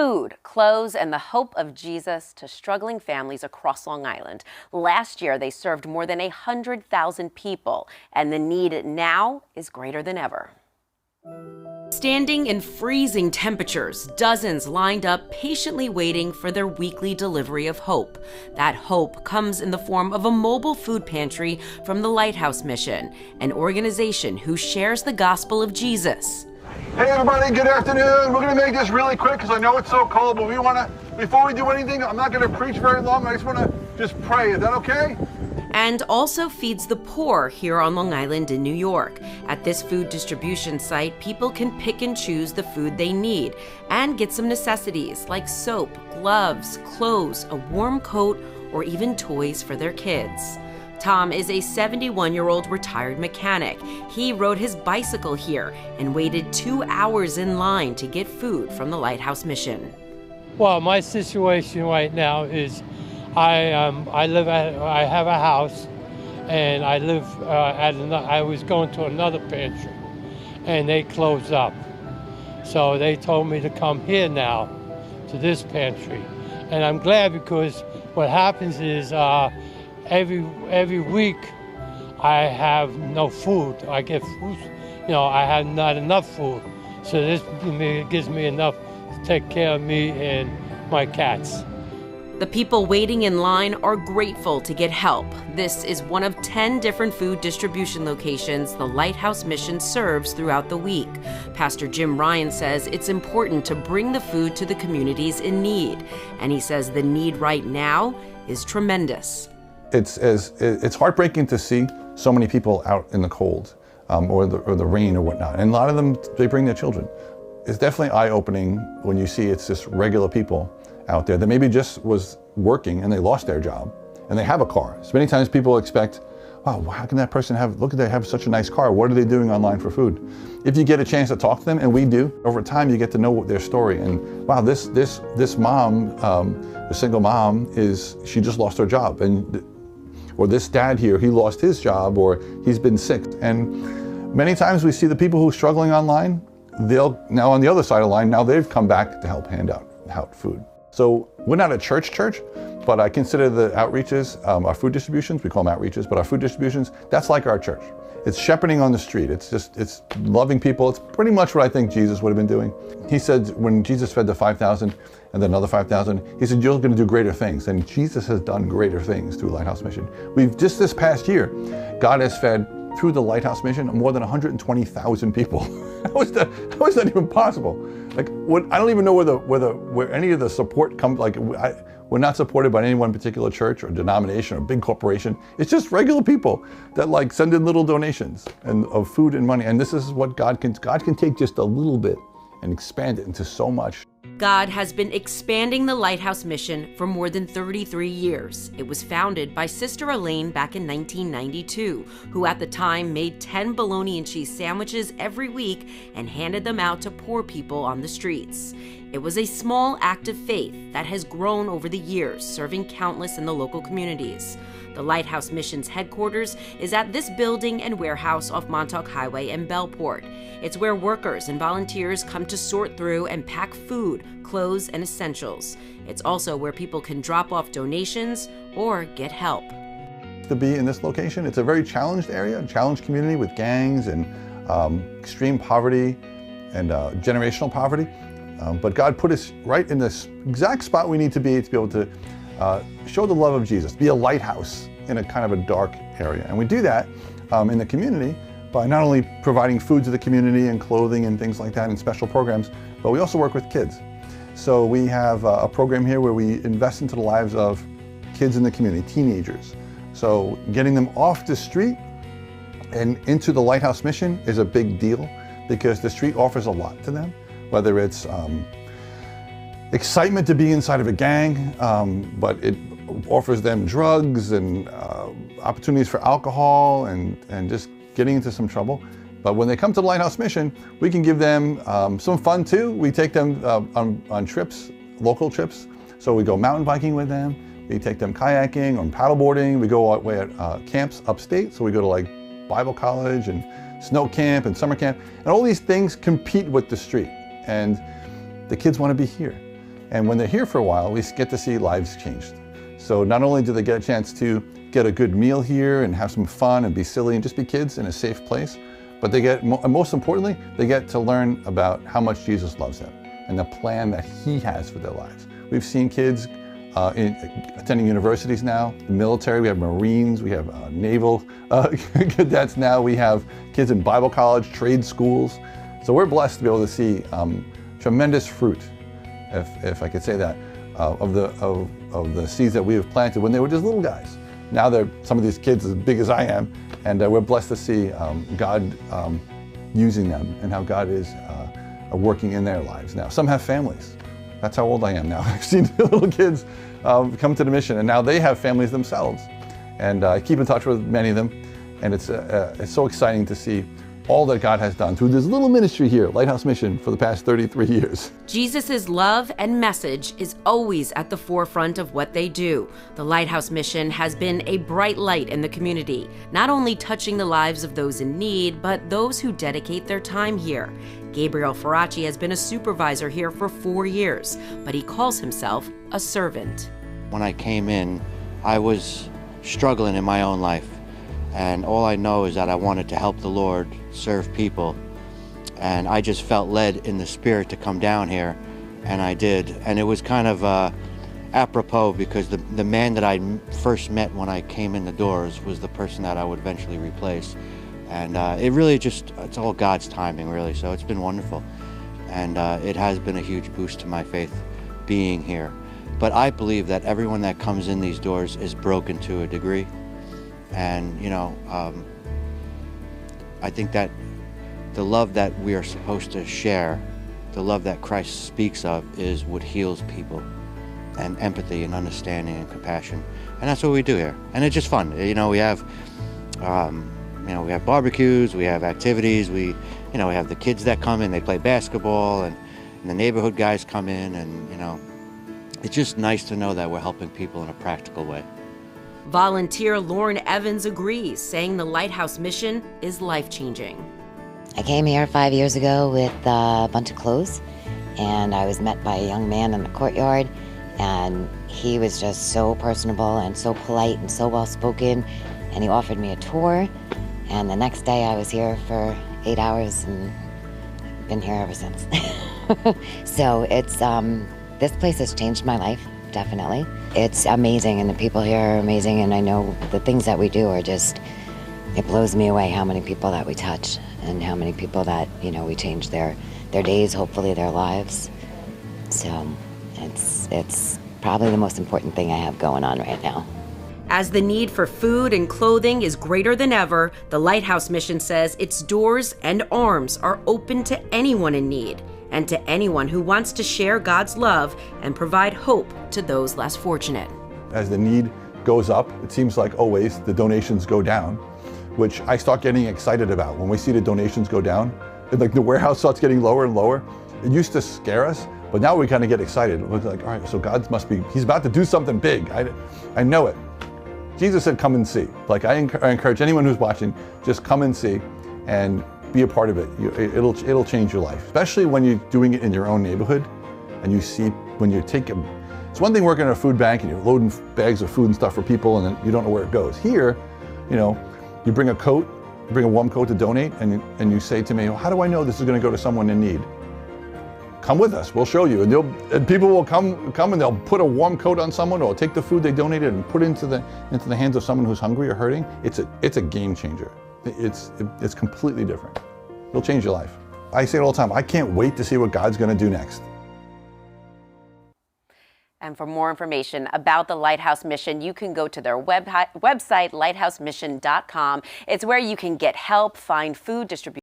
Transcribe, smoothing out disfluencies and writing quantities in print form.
Food, clothes, and the hope of Jesus to struggling families across Long Island. Last year, they served more than 100,000 people, and the need now is greater than ever. Standing in freezing temperatures, dozens lined up patiently waiting for their weekly delivery of hope. That hope comes in the form of a mobile food pantry from the Lighthouse Mission, an organization who shares the gospel of Jesus. Hey everybody, good afternoon. We're going to make this really quick because I know it's so cold, but before we do anything, I'm not going to preach very long. I just want to pray. Is that okay? And also feeds the poor here on Long Island in New York. At this food distribution site, people can pick and choose the food they need and get some necessities like soap, gloves, clothes, a warm coat, or even toys for their kids. Tom is a 71-year-old retired mechanic. He rode his bicycle here and waited 2 hours in line to get food from the Lighthouse Mission. Well, my situation right now is I have a house, and I live I was going to another pantry, and they closed up. So they told me to come here now to this pantry, and I'm glad because what happens is every week I have no food. I get food, I have not enough food. So this gives me enough to take care of me and my cats. The people waiting in line are grateful to get help. This is one of 10 different food distribution locations the Lighthouse Mission serves throughout the week. Pastor Jim Ryan says it's important to bring the food to the communities in need. And he says the need right now is tremendous. It's heartbreaking to see so many people out in the cold or the rain or whatnot. And a lot of them, they bring their children. It's definitely eye-opening when you see it's just regular people out there that maybe just was working and they lost their job and they have a car. So many times people expect, wow, how can that person they have such a nice car? What are they doing online for food? If you get a chance to talk to them, and we do, over time you get to know their story. And wow, this mom, the single mom, she just lost her job. Or this dad here, he lost his job or he's been sick. And many times we see the people who are struggling online, now on the other side of the line, now they've come back to help hand out food. So we're not a church, but I consider the outreaches, our food distributions, we call them outreaches, but our food distributions, that's like our church. It's shepherding on the street. It's loving people. It's pretty much what I think Jesus would have been doing. He said when Jesus fed the 5,000 and then another 5,000, he said, you're going to do greater things. And Jesus has done greater things through Lighthouse Mission. Just this past year, God has fed through the Lighthouse Mission more than 120,000 people. How is that even possible? I don't even know where any of the support comes. We're not supported by any one particular church or denomination or big corporation. It's just regular people that send in little donations of food and money. And this is what God can take just a little bit and expand it into so much. God has been expanding the Lighthouse Mission for more than 33 years. It was founded by Sister Elaine back in 1992, who at the time made 10 bologna and cheese sandwiches every week and handed them out to poor people on the streets. It was a small act of faith that has grown over the years, serving countless in the local communities. The Lighthouse Mission's headquarters is at this building and warehouse off Montauk Highway in Bellport. It's where workers and volunteers come to sort through and pack food, clothes, and essentials. It's also where people can drop off donations or get help. To be in this location, it's a very challenged area, a challenged community with gangs and extreme poverty and generational poverty. But God put us right in this exact spot we need to be able to show the love of Jesus, be a lighthouse in a kind of a dark area. And we do that in the community by not only providing food to the community and clothing and things like that and special programs, but we also work with kids. So we have a program here where we invest into the lives of kids in the community, teenagers. So getting them off the street and into the Lighthouse Mission is a big deal because the street offers a lot to them, whether it's excitement to be inside of a gang, but it offers them drugs and opportunities for alcohol and just getting into some trouble. But when they come to the Lighthouse Mission, we can give them some fun too. We take them on trips, local trips. So we go mountain biking with them. We take them kayaking or paddleboarding. We go away at camps upstate. So we go to Bible college and snow camp and summer camp. And all these things compete with the street. And the kids want to be here. And when they're here for a while, we get to see lives changed. So not only do they get a chance to get a good meal here and have some fun and be silly and just be kids in a safe place, but they get, most importantly, they get to learn about how much Jesus loves them and the plan that he has for their lives. We've seen kids attending universities now, the military, we have Marines, we have naval cadets now, we have kids in Bible college, trade schools. So we're blessed to be able to see tremendous fruit, if I could say that, of the seeds that we have planted when they were just little guys. Now they're some of these kids as big as I am, and we're blessed to see God using them and how God is working in their lives now. Some have families. That's how old I am now. I've seen little kids come to the mission, and now they have families themselves. And I keep in touch with many of them, and it's so exciting to see all that God has done through this little ministry here, Lighthouse Mission, for the past 33 years. Jesus' love and message is always at the forefront of what they do. The Lighthouse Mission has been a bright light in the community, not only touching the lives of those in need, but those who dedicate their time here. Gabriel Faraci has been a supervisor here for 4 years, but he calls himself a servant. When I came in, I was struggling in my own life. And all I know is that I wanted to help the Lord serve people. And I just felt led in the spirit to come down here, and I did. And it was kind of apropos because the man that I first met when I came in the doors was the person that I would eventually replace. And it really it's all God's timing, really. So it's been wonderful. And it has been a huge boost to my faith being here. But I believe that everyone that comes in these doors is broken to a degree. And, you know, I think that the love that we are supposed to share, the love that Christ speaks of, is what heals people, and empathy and understanding and compassion. And that's what we do here. And it's just fun. You know, we have, we have barbecues, we have activities, we have the kids that come in, they play basketball, and the neighborhood guys come in, and, you know, it's just nice to know that we're helping people in a practical way. Volunteer Lauren Evans agrees, saying the Lighthouse Mission is life-changing. I came here 5 years ago with a bunch of clothes, and I was met by a young man in the courtyard, and he was just so personable and so polite and so well-spoken, and he offered me a tour, and the next day I was here for 8 hours and I've been here ever since. So it's, this place has changed my life. Definitely. It's amazing, and the people here are amazing, and I know the things that we do are just, it blows me away how many people that we touch and how many people that, you know, we change their days, hopefully their lives. So it's probably the most important thing I have going on right now. As the need for food and clothing is greater than ever, the Lighthouse Mission says its doors and arms are open to anyone in need, and to anyone who wants to share God's love and provide hope to those less fortunate. As the need goes up, it seems like always the donations go down, which I start getting excited about. When we see the donations go down, like the warehouse starts getting lower and lower. It used to scare us, but now we kind of get excited. We're like, all right, so God must be, he's about to do something big. I know it. Jesus said, come and see. Like I encourage anyone who's watching, just come and see and be a part of it. It'll change your life, especially when you're doing it in your own neighborhood and you see when you're taking, it's one thing working at a food bank and you're loading bags of food and stuff for people and then you don't know where it goes. Here, you know, you bring a coat, you bring a warm coat to donate and you say to me, well, how do I know this is going to go to someone in need? Come with us, we'll show you. And people will come and they'll put a warm coat on someone or take the food they donated and put it into the hands of someone who's hungry or hurting. It's a game changer. It's completely different. It'll change your life. I say it all the time, I can't wait to see what God's going to do next. And for more information about the Lighthouse Mission, you can go to their website, lighthousemission.com. It's where you can get help, find food, distribution.